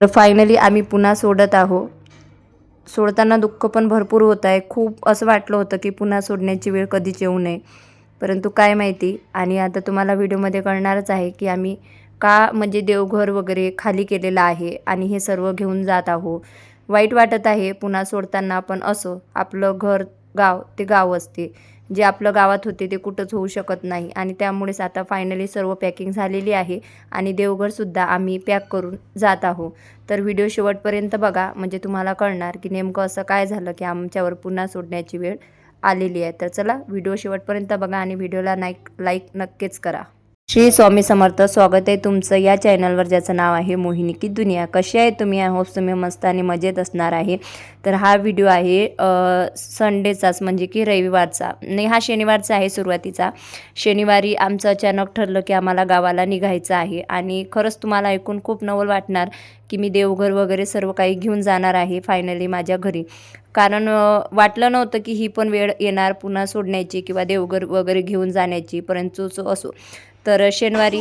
तर फायनली आम्ही पुन्हा सोडत आहोत. सोडताना दुःख पण भरपूर होत आहे. खूप असं वाटलं होतं की पुन्हा सोडण्याची वेळ कधीच येऊ नये. परंतु काय माहिती. आणि आता तुम्हाला व्हिडिओमध्ये कळणारच आहे की आम्ही का म्हणजे देवघर वगैरे खाली केलेलं आहे आणि हे सर्व घेऊन जात आहोत. वाईट वाटत आहे पुन्हा सोडताना, पण असो, आपलं घर गाव ते गाव असते. जे आपलं गावात होते ते कुठंच होऊ शकत नाही आणि त्यामुळेच आता फायनली सर्व पॅकिंग झालेली आहे आणि देवघरसुद्धा आम्ही पॅक करून जात आहोत. तर व्हिडिओ शेवटपर्यंत बघा, म्हणजे तुम्हाला कळणार की नेमकं असं काय झालं की आमच्यावर पुन्हा सोडण्याची वेळ आलेली आहे. तर चला व्हिडिओ शेवटपर्यंत बघा आणि व्हिडिओला लाईक नक्कीच करा. श्री स्वामी समर्थ. स्वागत आहे तुमचं या चॅनलवर, ज्याचं नाव आहे मोहिनी की दुनिया. कशी आहे तुम्ही? आय होप तुम्ही मस्त आणि मजेत असणार आहे. तर हा व्हिडिओ आहे संडेचाच, म्हणजे की रविवारचा नाही, हा शनिवारचा आहे सुरुवातीचा. शनिवारी आमचं अचानक ठरलं की आम्हाला गावाला निघायचं आहे आणि खरंच तुम्हाला ऐकून खूप नवल वाटणार की मी देवघर वगैरे सर्व काही घेऊन जाणार आहे फायनली माझ्या घरी. कारण वाटलं नव्हतं की ही पण वेळ येणार पुन्हा सोडण्याची किंवा देवघर वगैरे घेऊन जाण्याची, परंतु असो. तर शनिवारी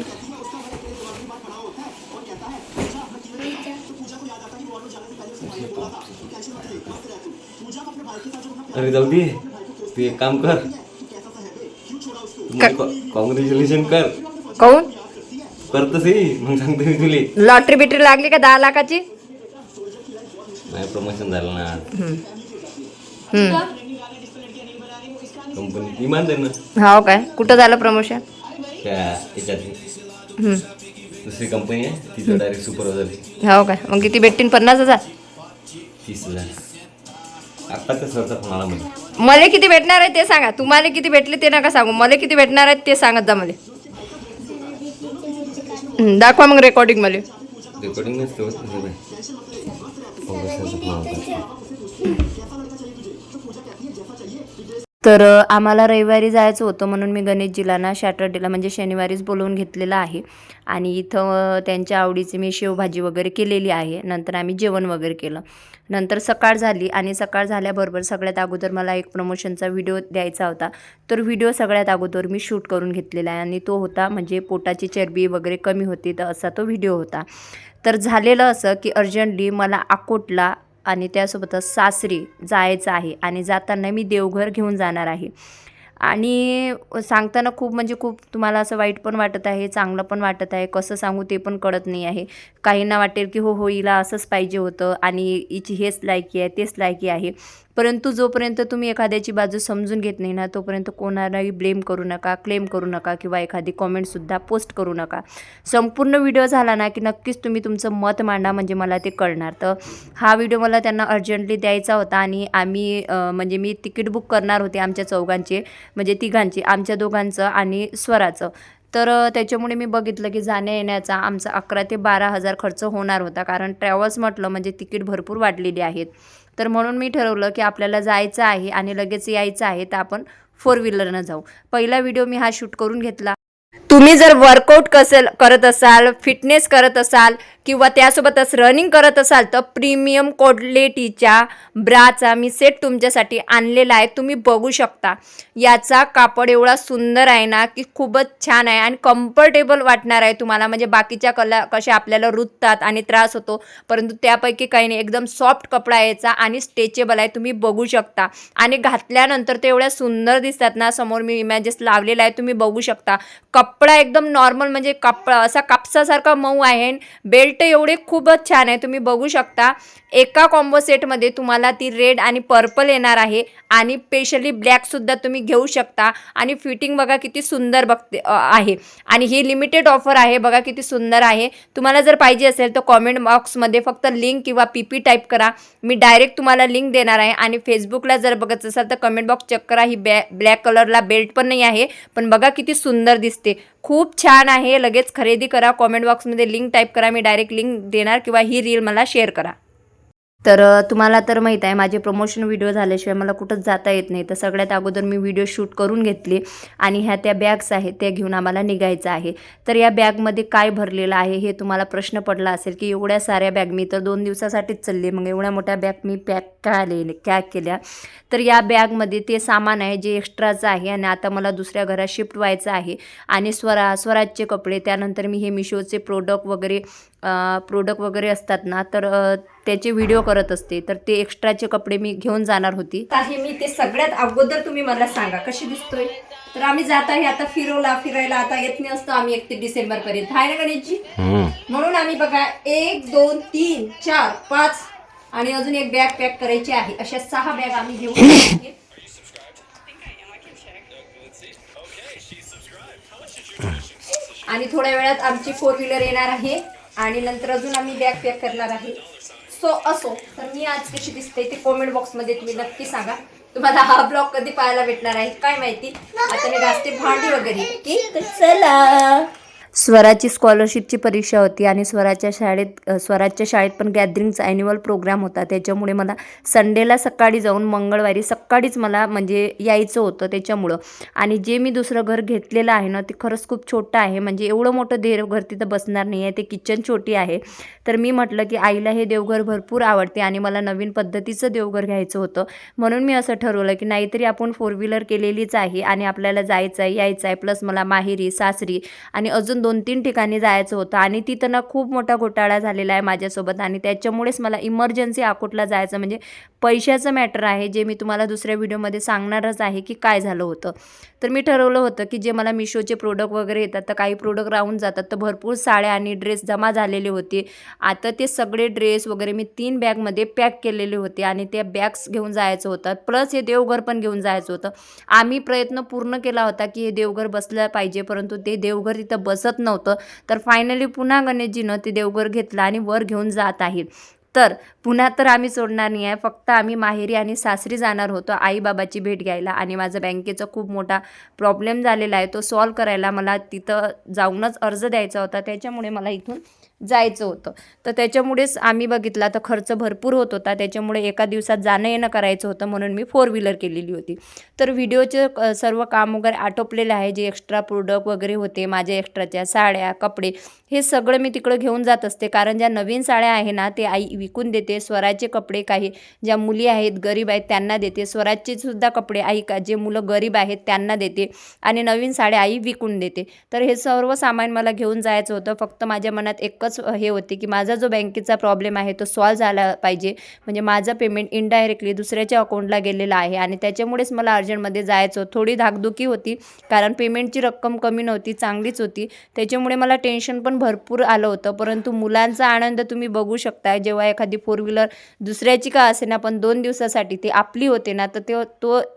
अरे जाऊ दे, तू एक काम कर, कॉंग्रॅच्युलेशन कर. काऊन करतस मग सांगतो मी तुले. लॉटरी बिटरी लागली का 10 लाखाची? नाही, प्रमोशन झालं ना. कंपनी इमानदार ना. हो काय? कुठं झालं प्रमोशन? त्या याच्यात दुसरी कंपनी आहे तिथं डायरेक्ट सुपरवायझर. हो काय? मग किती भेटतील? 50,000? 30,000. आता त्या सरचा फोन आला म्हणजे. मला किती भेटणार आहे ते सांगा. तुम्हाला किती भेटले ते नका सांगू, मला किती भेटणार आहेत ते सांगत जा मला. दाखवा मग रेकॉर्डिंग मला. रेकॉर्डिंग नसते होत सरचा फोन आला. तर आम्हाला रविवारी जायचं होतं, म्हणून मी गणेशजीला ना सॅटर्डेला म्हणजे शनिवारीच बोलवून घेतलेलं आहे आणि इथं त्यांच्या आवडीची मी शेवभाजी वगैरे केलेली आहे. नंतर आम्ही जेवण वगैरे केलं. नंतर सकाळ झाली आणि सकाळ झाल्याबरोबर सगळ्यात अगोदर मला एक प्रमोशनचा व्हिडिओ द्यायचा होता. तर व्हिडिओ सगळ्यात अगोदर मी शूट करून घेतलेला आहे आणि तो होता म्हणजे पोटाची चरबी वगैरे कमी होती, तर असा तो व्हिडिओ होता. तर झालेलं असं की अर्जंटली मला अकोटला आणि त्यासोबतच सासरी जायचं आहे आणि जाताना मी देवघर घेऊन जाणार आहे. आणि सांगताना खूप म्हणजे खूप तुम्हाला असं वाईट पण वाटत आहे, चांगलं पण वाटत आहे, कसं सांगू ते पण कळत नाही आहे. काहींना वाटेल की हो हिला असंच पाहिजे होतं आणि हिची हेच लायकी आहे, तेच लायकी आहे. परंतु जोपर्यंत तुम्ही एखाद्याची बाजू समजून घेत नाही ना, तोपर्यंत कोणालाही ब्लेम करू नका, क्लेम करू नका किंवा एखादी कॉमेंटसुद्धा पोस्ट करू नका. संपूर्ण व्हिडिओ झाला ना की नक्कीच तुम्ही तुमचं मत मांडा, म्हणजे मला ते कळणार. तर हा व्हिडिओ मला त्यांना अर्जंटली द्यायचा होता आणि आम्ही म्हणजे मी तिकीट बुक करणार होते आमच्या चौघांचे, म्हणजे तिघांचे, आमच्या दोघांचं आणि स्वराचं. तर त्याच्यामुळे मी बघितलं की जाण्या येण्याचा आमचा 11,000 ते 12,000 खर्च होणार होता, कारण ट्रॅव्हल्स म्हटलं म्हणजे तिकीट भरपूर वाढलेली आहेत. तर म्हणून मी ठरवलं की आपल्याला जायचं आहे आणि लगेच यायचं आहे, तर आपण 4 व्हीलरनं जाऊ. पहिला व्हिडिओ मी हा शूट करून घेतला. तुम्ही जर वर्कआउट करत असाल, फिटनेस करत असाल किंवा त्यासोबतच रनिंग करत असाल, तर प्रीमियम क्वालिटीच्या ब्राचा मी सेट तुमच्यासाठी आणलेला आहे. तुम्ही बघू शकता. याचा कापड एवढा सुंदर आहे ना की खूपच छान आहे आणि कम्फर्टेबल वाटणार आहे तुम्हाला. म्हणजे बाकीच्या कशा आपल्याला रुततात आणि त्रास होतो, परंतु त्यापैकी काही नाही. एकदम सॉफ्ट कपडा यायचा आणि स्ट्रेचेबल आहे, तुम्ही बघू शकता. आणि घातल्यानंतर ते एवढ्या सुंदर दिसतात ना. समोर मी इमेजेस लावलेला आहे, तुम्ही बघू शकता. कपडा एकदम नॉर्मल म्हणजे कपडा असा कापसासारखा मऊ आहे. बेल्ट एवढे खूपच छान आहे, तुम्ही बघू शकता. एका कॉम्बो सेटमध्ये तुम्हाला ती रेड आणि पर्पल येणार आहे आणि स्पेशली ब्लॅकसुद्धा तुम्ही घेऊ शकता. आणि फिटिंग बघा किती सुंदर आहे आणि ही लिमिटेड ऑफर आहे. बघा किती सुंदर आहे. तुम्हाला जर पाहिजे असेल तर कॉमेंट बॉक्समध्ये फक्त लिंक किंवा PP टाईप करा, मी डायरेक्ट तुम्हाला लिंक देणार आहे. आणि फेसबुकला जर बघत असाल तर कमेंट बॉक्स चेक करा. ही ब्लॅक कलरला बेल्ट पण नाही आहे, पण बघा किती सुंदर दिसते, खूप छान आहे. लगेच खरेदी करा. कॉमेंट बॉक्समध्ये लिंक टाईप करा, मी डायरेक्ट लिंक देणार किंवा ही रील मला शेअर करा. तर तुम्हाला तर माहीत आहे माझे प्रमोशन व्हिडिओ झाल्याशिवाय मला कुठंच जाता येत नाही. तर सगळ्यात अगोदर मी व्हिडिओ शूट करून घेतली आणि ह्या त्या बॅग्स आहेत त्या घेऊन आम्हाला निघायचं आहे. तर या बॅगमध्ये काय भरलेलं आहे हे तुम्हाला प्रश्न पडला असेल की एवढ्या साऱ्या बॅग, मी तर 2 दिवसासाठीच चालली, मग एवढ्या मोठ्या बॅग मी काय केल्या. तर या बॅगमध्ये ते सामान आहे जे एक्स्ट्राचं आहे आणि आता मला दुसऱ्या घरात शिफ्ट व्हायचं आहे. आणि स्वराजचे कपडे, त्यानंतर मी हे मिशोचे प्रोडक्ट वगैरे असतात ना, तर त्याचे व्हिडिओ करत असते. तर ते एक्स्ट्राचे कपडे मी घेऊन जाणार होती. आहे मी ते सगळ्यात अगोदर तुम्ही मला सांगा कशी दिसतोय. तर आम्ही जात आहे आता फिरायला आता येत नाही असतो आम्ही 31 डिसेंबर पर्यंत, हाय ना गणेशजी. म्हणून आम्ही बघा 1 2 3 4 5 आणि अजून एक बॅग पॅक करायची आहे, अशा 6 बॅग आम्ही घेऊन आणि थोड्या वेळात आमची 4 व्हीलर येणार आहे आणि नंतर अजून आम्ही बॅग पॅक करणार आहे. असो तर मी आज कशी दिसते ते कॉमेंट बॉक्समध्ये तुम्ही नक्की सांगा. तुम्हाला हा ब्लॉग कधी पाहायला भेटणार आहे काय माहिती. आता मी घासते भांडी वगैरे की, तर चला. स्वराची स्कॉलरशिपची परीक्षा होती आणि स्वराच्या शाळेत पण गॅदरिंगचा ॲन्युअल प्रोग्राम होता. त्याच्यामुळे मला संडेला सकाळी जाऊन मंगळवारी सकाळीच मला म्हणजे यायचं होतं त्याच्यामुळं. आणि जे मी दुसरं घर घेतलेलं आहे ना ते खरंच खूप छोटं आहे, म्हणजे एवढं मोठं देवघर तिथं बसणार नाही आहे, ते किचन छोटी आहे. तर मी म्हटलं की आईला हे देवघर भरपूर आवडते आणि मला नवीन पद्धतीचं देवघर घ्यायचं होतं. म्हणून मी असं ठरवलं की नाहीतरी आपण 4 व्हीलर केलेलीच आहे आणि आपल्याला जायचं आहे यायचं आहे, प्लस मला माहेरी सासरी आणि अजून 2-3 ठिकाणी जायचं होतं. आणि तिथं ना खूप मोठा घोटाळा झालेला आहे माझ्यासोबत आणि त्याच्यामुळेच मला इमर्जन्सी अकोटला जायचं, म्हणजे पैशाचं मॅटर आहे जे मी तुम्हाला दुसऱ्या व्हिडिओमध्ये सांगणारच आहे की काय झालं होतं. तर मी ठरवलं होतं की जे मला मिशोचे प्रोडक्ट वगैरे येतात तर काही प्रोडक्ट राहून जातात, तर भरपूर साड्या आणि ड्रेस जमा झालेले होते. आता ते सगळे ड्रेस वगैरे मी 3 बॅगमध्ये पॅक केलेले होते आणि त्या बॅग्स घेऊन जायचं होतं, प्लस हे देवघर पण घेऊन जायचं होतं. आम्ही प्रयत्न पूर्ण केला होता की हे देवघर बसलं पाहिजे, परंतु ते देवघर तिथं बसत नव्हतं. तर फायनली पुन्हा गणेशजीनं ते देवघर घेतलं आणि वर घेऊन जात आहे. तर पुन्हा तर आम्ही सोडणार नाही आहे, फक्त आम्ही माहेरी आणि सासरी जाणार होतो आईबाबाची भेट घ्यायला. आणि माझा बँकेचा खूप मोठा प्रॉब्लेम झालेला आहे, तो सॉल्व करायला मला तिथं जाऊनच अर्ज द्यायचा होता, त्याच्यामुळे मला इथून जायचं होतं. तर त्याच्यामुळेच आम्ही बघितला तर खर्च भरपूर होत होता, त्याच्यामुळे एका दिवसात जाणं येणं करायचं होतं, म्हणून मी 4 व्हीलर केलेली होती. तर व्हिडिओचे सर्व काम वगैरे आटोपलेलं आहे, जे एक्स्ट्रा प्रोडक्ट वगैरे होते माझ्या एक्स्ट्राच्या साड्या कपडे हे सगळं मी तिकडं घेऊन जात असते. कारण ज्या नवीन साड्या आहे ना ते आई विकून देते, स्वराचे कपडे काही ज्या मुली आहेत गरीब आहेत त्यांना देते, स्वराचे सुद्धा कपडे आई जे मुलं गरीब आहेत त्यांना देते आणि नवीन साड्या आई विकून देते. तर हे सर्व सामान मला घेऊन जायचं होतं. फक्त माझ्या मनात एकच हे होते की माझा जो बँकेचा प्रॉब्लेम आहे तो सॉल्व झाला पाहिजे, म्हणजे माझं पेमेंट इनडायरेक्टली दुसऱ्याच्या अकाउंटला गेलेलं आहे आणि त्याच्यामुळेच मला अर्जंटमध्ये जायचं होतं. थोडी धाकधुकी होती कारण पेमेंटची रक्कम कमी नव्हती, चांगलीच होती, त्याच्यामुळे मला टेन्शन पण भरपूर आलं होतं. परंतु मुलांचा आनंद तुम्ही बघू शकता, जेव्हा एखादी 4 व्हीलर दुसऱ्याची का असेना पण 2 दिवसासाठी ती आपली होते ना, तर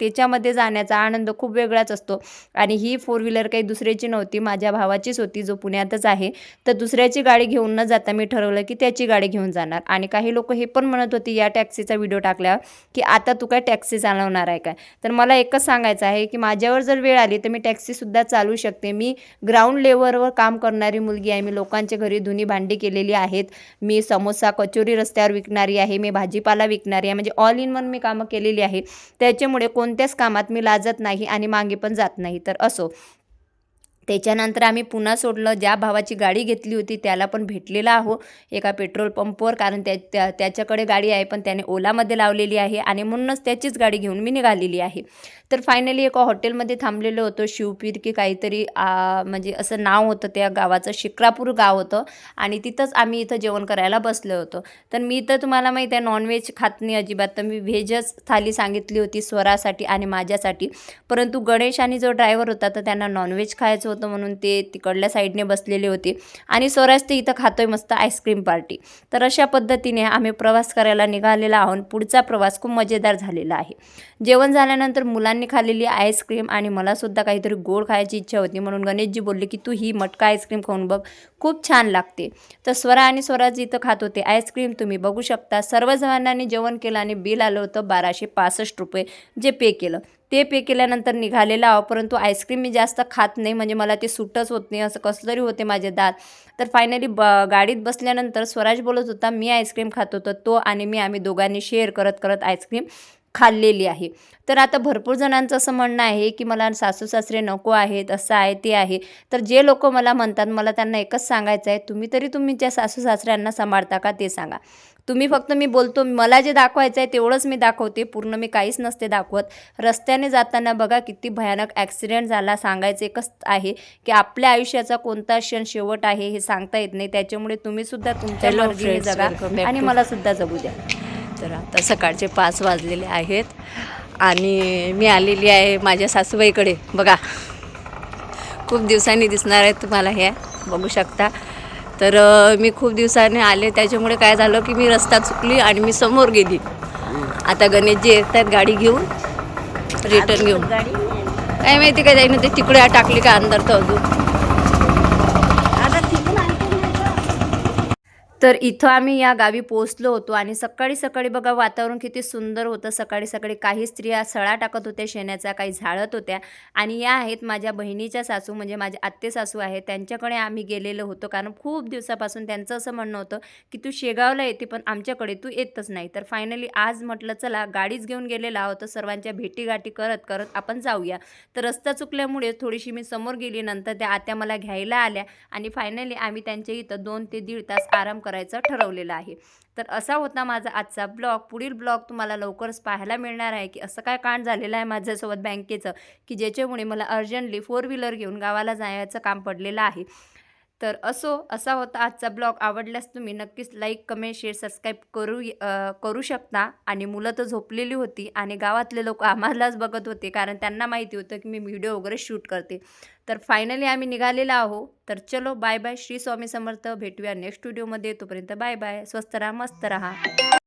त्याच्यामध्ये जाण्याचा आनंद खूप वेगळाच असतो. आणि ही 4 व्हीलर काही दुसऱ्याची नव्हती, माझ्या भावाचीच होती जो पुण्यातच आहे. तर दुसऱ्याची गाडी घेऊन न जाता मी ठरवलं की त्याची गाडी घेऊन जाणार. आणि काही लोक हे पण म्हणत होती या टॅक्सीचा व्हिडिओ टाकल्यावर की आता तू काय टॅक्सी चालवणार आहे काय. तर मला एकच सांगायचं आहे की माझ्यावर जर वेळ आली तर मी टॅक्सीसुद्धा चालवू शकते. मी ग्राउंड लेवलवर काम करणारी मुलगी आहे. मी लोकांच्या घरी धुणी भांडी केलेली आहेत, मी समोसा कचोरी रस्त्यावर विकणारी आहे, मी भाजीपाला विकणारी आहे, म्हणजे ऑल इन वन मी कामं केलेली आहे. त्याच्यामुळे कोणत्याच कामात मी लाजत नाही आणि मागे पण जात नाही. तर असो, त्याच्यानंतर आम्ही पुन्हा सोडलं. ज्या भावाची गाडी घेतली होती त्याला पण भेटलेला आहो एका पेट्रोल पंपवर, कारण त्याच्याकडे गाडी आहे पण त्याने ओलामध्ये लावलेली आहे आणि म्हणूनच त्याचीच गाडी घेऊन मी निघालेली आहे. तर फायनली एका हॉटेलमध्ये थांबलेलो होतो, शिवपीर की काहीतरी म्हणजे असं नाव होतं त्या गावाचं, शिक्रापूर गाव होतं आणि तिथंच आम्ही इथं जेवण करायला बसलो होतो. तर मी तर तुम्हाला माहीत आहे नॉनव्हेज खात नाही अजिबात, तर मी व्हेजच थाली सांगितली होती स्वरासाठी आणि माझ्यासाठी. परंतु गणेश आणि जो ड्रायव्हर होता तर त्यांना नॉनव्हेज खायचं होतं, म्हणून ते तिकडल्या साईडने बसलेले होते आणि स्वराज ते इथं खातोय मस्त आईस्क्रीम पार्टी. तर अशा पद्धतीने आम्ही प्रवास करायला निघालेला आहोत. पुढचा प्रवास खूप मजेदार झालेला आहे. जेवण झाल्यानंतर मुलांनी खाल्लेली आईस्क्रीम आणि मलासुद्धा काहीतरी गोड खायची इच्छा होती, म्हणून गणेशजी बोलले की तू ही मटका आईस्क्रीम खाऊन बघ, खूप छान लागते. तर स्वरा आणि स्वराज इथं खात होते आईस्क्रीम, तुम्ही बघू शकता. सर्व जणांनी जेवण केलं आणि बिल आलं होतं 1265 रुपये, जे पे केलं. ते पे केल्यानंतर निघालेलं आहो. परंतु आईस्क्रीम मी जास्त खात नाही, म्हणजे मला ते सूटच होत नाही, असं कसं तरी होते माझे दात. तर फायनली गाडीत बसल्यानंतर स्वराज बोलत होता मी आईस्क्रीम खात होतो, तो आणि मी आम्ही दोघांनी शेअर करत करत आईस्क्रीम खाल्लेली आहे. तर आता भरपूर जणांचं असं म्हणणं आहे की मला सासू सासरे नको आहेत, असं आहे ते आहे. तर जे लोक मला म्हणतात, मला त्यांना एकच सांगायचं आहे, तुम्ही तरी तुमच्या सासू सासऱ्यांना सांभाळता का ते सांगा. तुम्ही फक्त, मी बोलतो मला जे दाखवायचं आहे तेवढंच मी दाखवते, पूर्ण मी काहीच नसते दाखवत. रस्त्याने जाताना बघा किती भयानक ॲक्सिडेंट झाला. सांगायचं एकच आहे की आपल्या आयुष्याचा कोणता क्षण शेवट आहे हे सांगता येत नाही. त्याच्यामुळे तुम्हीसुद्धा तुमच्या Hello मर्जीने friends, जगा welcome back आणि to- मलासुद्धा जगू द्या. तर आता सकाळचे 5 वाजलेले आहेत आणि मी आलेली आहे माझ्या सासूबाईकडे. बघा, खूप दिवसांनी दिसणार आहे तुम्हाला, हे बघू शकता. तर मी खूप दिवसांनी आले, त्याच्यामुळे काय झालं की मी रस्ता चुकली आणि मी समोर गेली. आता गणेशजी येत आहेत गाडी घेऊन, रिटर्न घेऊन. काय माहिती काय जाईन ते तिकडे टाकली का अंदर तर अजून. तर इथं आम्ही या गावी पोहोचलो होतो आणि सकाळी सकाळी बघा वातावरण किती सुंदर होतं. सकाळी सकाळी काही स्त्रिया सळा टाकत होत्या शेणाचा, काही झाडत होत्या. आणि या आहेत माझ्या बहिणीच्या सासू, म्हणजे माझे आत्ते सासू आहे, त्यांच्याकडे आम्ही गेलेलो होतो. कारण खूप दिवसापासून त्यांचं असं म्हणणं होतं की तू शेगावला येते पण आमच्याकडे तू येतच नाही. तर फायनली आज म्हटलं चला, गाडीच घेऊन गेलेला आहोत, सर्वांच्या भेटीगाठी करत करत आपण जाऊया. तर रस्ता चुकल्यामुळे थोडीशी मी समोर गेली, नंतर त्या आत्या मला घ्यायला आल्या आणि फायनली आम्ही त्यांच्या इथं 2 ते 1.5 तास आराम करायचं ठरवलेलं आहे. तर असा होता माझा आजचा ब्लॉग. पुढील ब्लॉग तुम्हाला लवकरच पाहायला मिळणार आहे की असं काय कांड झालेलं आहे माझ्यासोबत बँकेचं, की ज्याच्यामुळे मला अर्जंटली 4 व्हीलर घेऊन गावाला जायचं काम पडलेलं आहे. तर असा होता आजचा ब्लॉग. आवडल्यास तुम्ही नक्कीच लाईक, कमेंट, शेअर, सबस्क्राईब करू शकता. आणि मुलं तर झोपलेली होती आणि गावातले लोक आम्हालाच बघत होते, कारण त्यांना माहिती होतं की मी व्हिडिओ वगैरे शूट करते. तर फायनली आम्ही निघालेलो आहो. तर चलो, बाय बाय. श्री स्वामी समर्थ. भेटूया नेक्स्ट व्हिडिओमध्ये. तोपर्यंत बाय बाय. स्वस्त राहा, मस्त राहा.